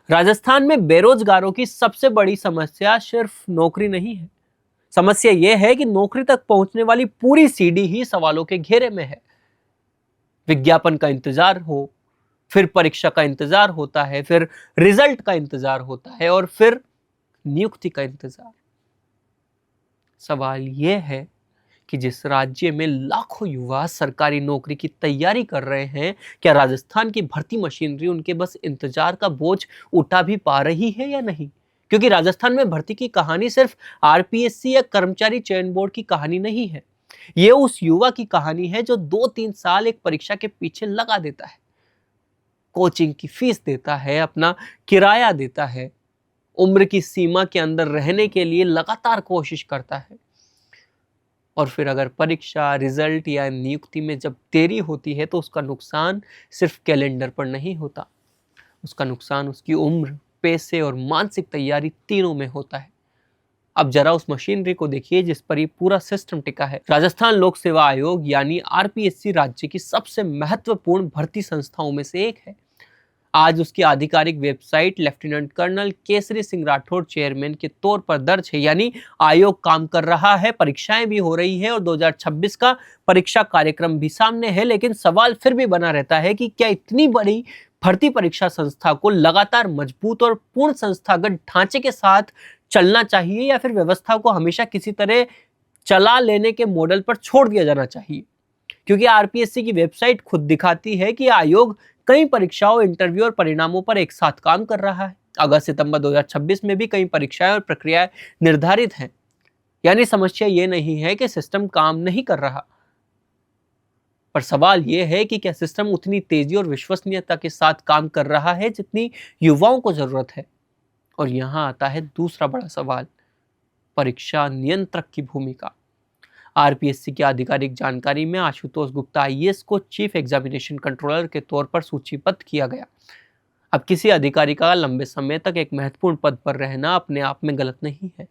राजस्थान में बेरोजगारों की सबसे बड़ी समस्या सिर्फ नौकरी नहीं है। समस्या यह है कि नौकरी तक पहुंचने वाली पूरी सीढ़ी ही सवालों के घेरे में है। विज्ञापन का इंतजार हो, फिर परीक्षा का इंतजार होता है, फिर रिजल्ट का इंतजार होता है और फिर नियुक्ति का इंतजार। सवाल यह है कि जिस राज्य में लाखों युवा सरकारी नौकरी की तैयारी कर रहे हैं, क्या राजस्थान की भर्ती मशीनरी उनके बस इंतजार का बोझ उठा भी पा रही है या नहीं? क्योंकि राजस्थान में भर्ती की कहानी सिर्फ आरपीएससी या कर्मचारी चयन बोर्ड की कहानी नहीं है। ये उस युवा की कहानी है जो 2-3 साल एक परीक्षा के पीछे लगा देता है, कोचिंग की फीस देता है, अपना किराया देता है, उम्र की सीमा के अंदर रहने के लिए लगातार कोशिश करता है। और फिर अगर परीक्षा, रिजल्ट या नियुक्ति में जब देरी होती है तो उसका नुकसान सिर्फ कैलेंडर पर नहीं होता, उसका नुकसान उसकी उम्र, पैसे और मानसिक तैयारी तीनों में होता है। अब जरा उस मशीनरी को देखिए जिस पर ये पूरा सिस्टम टिका है। राजस्थान लोक सेवा आयोग यानी आरपीएससी राज्य की सबसे महत्वपूर्ण भर्ती संस्थाओं में से एक है। आज उसकी आधिकारिक website lieutenant colonel Kesari Singh Rathore chairman के तौर पर दर्ज है, यानी आयोग काम कर रहा है, परीक्षाएं भी हो रही है और 2026 का परीक्षा कार्यक्रम भी सामने है। लेकिन सवाल फिर भी बना रहता है कि क्या इतनी बड़ी भर्ती परीक्षा संस्था को लगातार मजबूत और पूर्ण संस्थागत ढांचे के साथ चलना चाहिए या फिर व्यवस्था को हमेशा किसी तरह चला लेने के मॉडल पर छोड़ दिया जाना चाहिए? क्योंकि आरपीएससी की वेबसाइट खुद दिखाती है कि आयोग कई परीक्षाओं, इंटरव्यू और परिणामों पर एक साथ काम कर रहा है। अगस्त सितंबर 2026 में भी कई परीक्षाएं और प्रक्रियाएं निर्धारित हैं। यानी समस्या ये नहीं है कि सिस्टम काम नहीं कर रहा, पर सवाल यह है कि क्या सिस्टम उतनी तेजी और विश्वसनीयता के साथ काम कर रहा है जितनी युवाओं को जरूरत है। और यहां आता है दूसरा बड़ा सवाल, परीक्षा नियंत्रक की भूमिका। आरपीएससी की आधिकारिक जानकारी में आशुतोष गुप्ता आईएएस को चीफ एग्जामिनेशन कंट्रोलर के तौर पर सूचीबद्ध किया गया। अब किसी अधिकारी का लंबे समय तक एक महत्वपूर्ण पद पर रहना अपने आप में गलत नहीं है,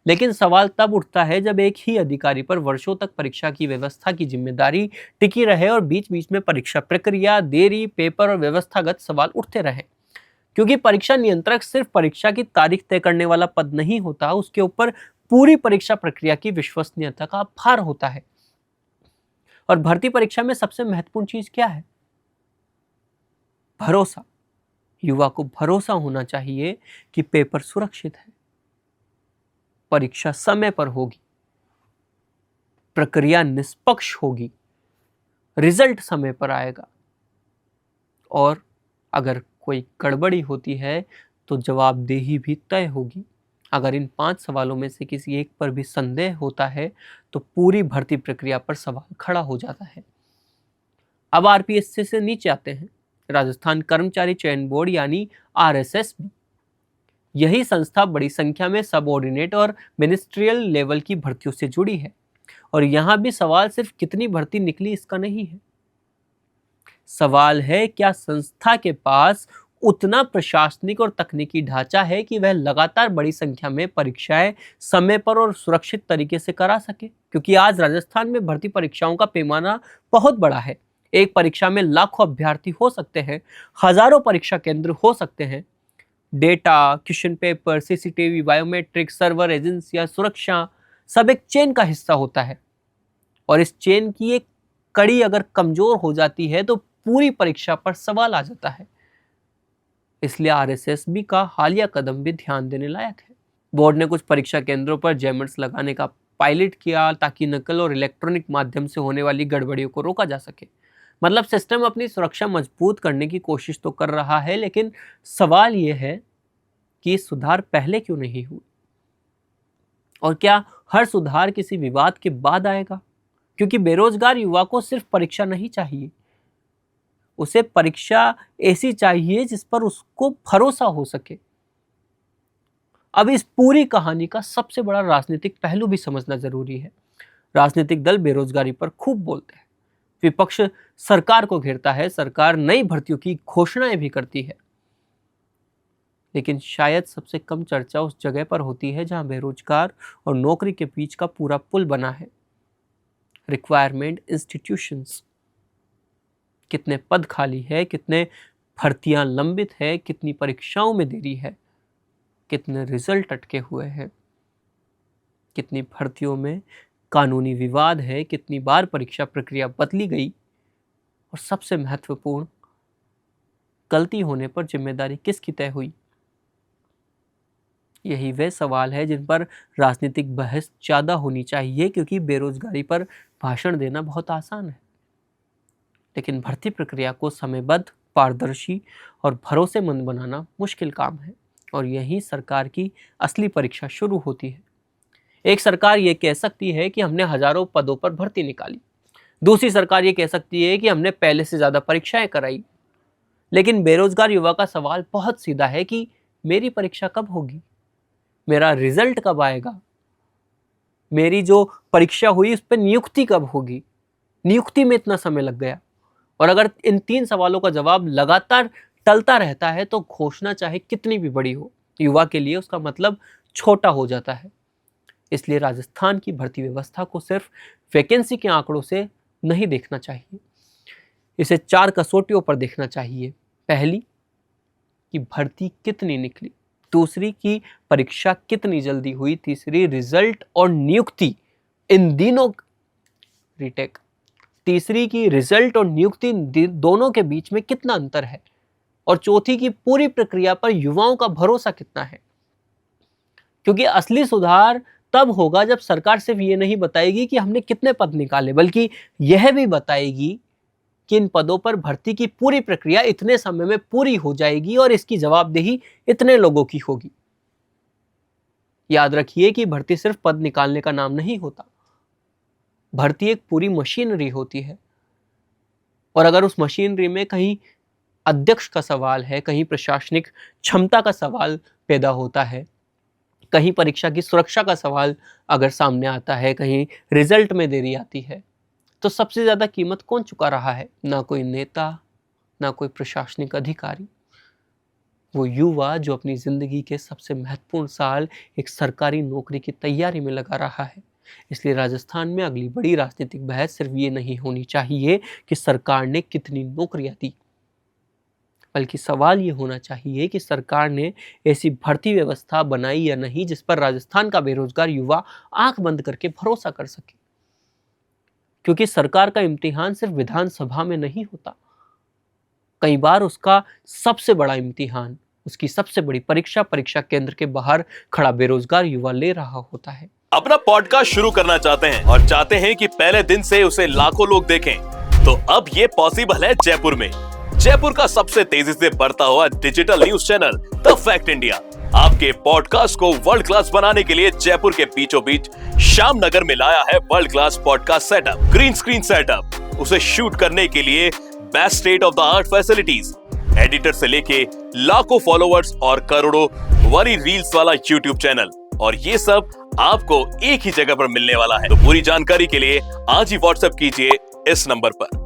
लेकिन सवाल तब उठता है जब एक ही अधिकारी पर वर्षों तक परीक्षा की व्यवस्था की जिम्मेदारी टिकी रहे और बीच बीच में परीक्षा प्रक्रिया, देरी, पेपर और व्यवस्थागत सवाल उठते रहे। क्योंकि परीक्षा नियंत्रक सिर्फ परीक्षा की तारीख तय करने वाला पद नहीं होता, उसके ऊपर पूरी परीक्षा प्रक्रिया की विश्वसनीयता का भार होता है। और भर्ती परीक्षा में सबसे महत्वपूर्ण चीज क्या है? भरोसा। युवा को भरोसा होना चाहिए कि पेपर सुरक्षित है, परीक्षा समय पर होगी, प्रक्रिया निष्पक्ष होगी, रिजल्ट समय पर आएगा और अगर कोई गड़बड़ी होती है तो जवाबदेही भी तय होगी। अगर इन 5 सवालों में से किसी एक पर भी संदेह होता है तो पूरी भर्ती प्रक्रिया पर सवाल खड़ा हो जाता है। अब आरपीएससी से नीचे आते हैं, राजस्थान कर्मचारी चयन बोर्ड यानी आरएसएसबी। यही संस्था बड़ी संख्या में सबऑर्डिनेट और मिनिस्ट्रियल लेवल की भर्तियों से जुड़ी है। और यहां भी सवाल सिर्फ कितनी भर्ती निकली इसका नहीं है, सवाल है क्या संस्था के पास उतना प्रशासनिक और तकनीकी ढांचा है कि वह लगातार बड़ी संख्या में परीक्षाएं समय पर और सुरक्षित तरीके से करा सके। क्योंकि आज राजस्थान में भर्ती परीक्षाओं का पैमाना बहुत बड़ा है। एक परीक्षा में लाखों अभ्यर्थी हो सकते हैं, हजारों परीक्षा केंद्र हो सकते हैं। Data, question paper, CCTV, biometric, server, एजेंसियां, सुरक्षा सब एक चेन का हिस्सा होता है। और इस चेन की एक कड़ी अगर कमजोर हो जाती है तो पूरी परीक्षा पर सवाल आ जाता है। इसलिए आरएसएसबी का हालिया कदम भी ध्यान देने लायक है। बोर्ड ने कुछ परीक्षा केंद्रों पर जैमर्स लगाने का पायलट किया ताकि नकल और इलेक्ट्रॉनिक माध्यम से होने वाली गड़बड़ियों को रोका जा सके। मतलब सिस्टम अपनी सुरक्षा मजबूत करने की कोशिश तो कर रहा है, लेकिन सवाल यह है कि सुधार पहले क्यों नहीं हुए और क्या हर सुधार किसी विवाद के बाद आएगा? क्योंकि बेरोजगार युवा को सिर्फ परीक्षा नहीं चाहिए, उसे परीक्षा ऐसी चाहिए जिस पर उसको भरोसा हो सके। अब इस पूरी कहानी का सबसे बड़ा राजनीतिक पहलू भी समझना जरूरी है। राजनीतिक दल बेरोजगारी पर खूब बोलते हैं, विपक्ष सरकार को घेरता है, सरकार नई भर्तियों की घोषणाएं भी करती है, लेकिन शायद सबसे कम चर्चा उस जगह पर होती है जहां बेरोजगार और नौकरी के बीच का पूरा पुल बना है। रिक्वायरमेंट इंस्टीट्यूशंस, कितने पद खाली है, कितने भर्तियां लंबित है, कितनी परीक्षाओं में देरी है, कितने रिजल्ट अटके हुए हैं, कितनी भर्तियों में कानूनी विवाद है, कितनी बार परीक्षा प्रक्रिया बदली गई, और सबसे महत्वपूर्ण, गलती होने पर जिम्मेदारी किसकी तय हुई। यही वे सवाल है जिन पर राजनीतिक बहस ज्यादा होनी चाहिए, क्योंकि बेरोजगारी पर भाषण देना बहुत आसान है, लेकिन भर्ती प्रक्रिया को समयबद्ध, पारदर्शी और भरोसेमंद बनाना मुश्किल काम है, और यही सरकार की असली परीक्षा शुरू होती है। एक सरकार ये कह सकती है कि हमने हजारों पदों पर भर्ती निकाली, दूसरी सरकार ये कह सकती है कि हमने पहले से ज्यादा परीक्षाएं कराई, लेकिन बेरोजगार युवा का सवाल बहुत सीधा है कि मेरी परीक्षा कब होगी, मेरा रिजल्ट कब आएगा, मेरी जो परीक्षा हुई उस पर नियुक्ति कब होगी, नियुक्ति में इतना समय लग गया। और अगर इन 3 सवालों का जवाब लगातार टलता रहता है तो घोषणा चाहे कितनी भी बड़ी हो, युवा के लिए उसका मतलब छोटा हो जाता है। इसलिए राजस्थान की भर्ती व्यवस्था को सिर्फ वैकेंसी के आंकड़ों से नहीं देखना चाहिए, इसे 4 कसौटियों पर देखना चाहिए। पहली, कि भर्ती कितनी निकली, दूसरी की परीक्षा कितनी जल्दी हुई, तीसरी रिजल्ट और नियुक्ति इन दिनों रीटेक, तीसरी की रिजल्ट और नियुक्ति दोनों के बीच में कितना अंतर है, और चौथी की पूरी प्रक्रिया पर युवाओं का भरोसा कितना है। क्योंकि असली सुधार तब होगा जब सरकार सिर्फ ये नहीं बताएगी कि हमने कितने पद निकाले, बल्कि यह भी बताएगी कि इन पदों पर भर्ती की पूरी प्रक्रिया इतने समय में पूरी हो जाएगी और इसकी जवाबदेही इतने लोगों की होगी। याद रखिए कि भर्ती सिर्फ पद निकालने का नाम नहीं होता, भर्ती एक पूरी मशीनरी होती है, और अगर उस मशीनरी में कहीं अध्यक्ष का सवाल है, कहीं प्रशासनिक क्षमता का सवाल पैदा होता है, कहीं परीक्षा की सुरक्षा का सवाल अगर सामने आता है, कहीं रिजल्ट में देरी आती है, तो सबसे ज्यादा कीमत कौन चुका रहा है? ना कोई नेता, ना कोई प्रशासनिक अधिकारी, वो युवा जो अपनी जिंदगी के सबसे महत्वपूर्ण साल एक सरकारी नौकरी की तैयारी में लगा रहा है। इसलिए राजस्थान में अगली बड़ी राजनीतिक बहस सिर्फ ये नहीं होनी चाहिए कि सरकार ने कितनी नौकरियां दी, बल्कि सवाल ये होना चाहिए कि सरकार ने ऐसी भर्ती व्यवस्था बनाई या नहीं जिस पर राजस्थान का बेरोजगार युवा आंख बंद करके भरोसा कर सके। क्योंकि सरकार का इम्तिहान सिर्फ विधानसभा में नहीं होता, कई बार उसका सबसे बड़ा इम्तिहान, उसकी सबसे बड़ी परीक्षा केंद्र के बाहर खड़ा बेरोजगार युवा ले रहा होता है। अपना पॉडकास्ट शुरू करना चाहते हैं और चाहते हैं कि पहले दिन से उसे लाखों लोग देखें, तो अब ये पॉसिबल है जयपुर में। जयपुर का सबसे तेजी से बढ़ता हुआ digital news channel the fact India आपके पॉडकास्ट को वर्ल्ड क्लास बनाने के लिए जयपुर के बीचों बीच श्यामनगर में लाया है world class podcast setup, green screen setup, उसे शूट करने के लिए best state of the art facilities, editor से लेके लाखों फॉलोअर्स और करोड़ों वाली रील्स वाला यूट्यूब चैनल, और ये सब आपको एक ही जगह पर मिलने वाला है। तो पूरी जानकारी के लिए आज ही व्हाट्सएप कीजिए इस नंबर पर।